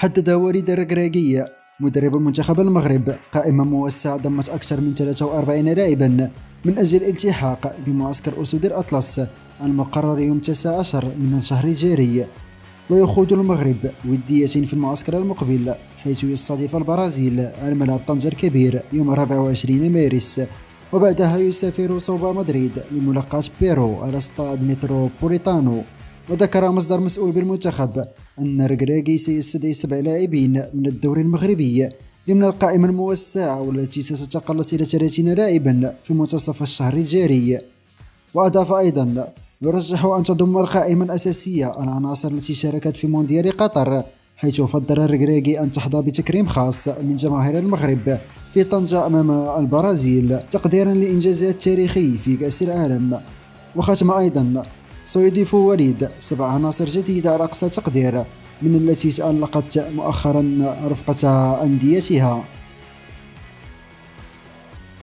حدد وليد الركراكي مدرب المنتخب المغرب قائمة موسعة ضمت أكثر من 43 لاعبا من أجل الالتحاق بمعسكر أسود الأطلس المقرر يوم 19 من الشهر الجاري. ويخوض المغرب ودية في المعسكر المقبل، حيث يستضيف البرازيل على ملعب طنجة الكبير يوم 24 مارس، وبعدها يسافر صوب مدريد لملاقاة بيرو على استاد متروبوليتانو. وذكر مصدر مسؤول بالمنتخب أن الركراكي سيستدعي 7 لاعبين من الدوري المغربي ضمن القائمة الموسعة والتي ستتقلص إلى 30 لاعبا في منتصف الشهر الجاري. وأضاف أيضا: يرجح أن تضم القائمة الأساسية العناصر التي شاركت في مونديال قطر، حيث فضل الركراكي أن تحظى بتكريم خاص من جماهير المغرب في طنجة أمام البرازيل تقديرا لإنجازها التاريخي في كأس العالم. وختم أيضا: سيضيف وليد 7 عناصر جديدة على أقصى تقدير، من التي تألقت مؤخرا رفقة أنديتها.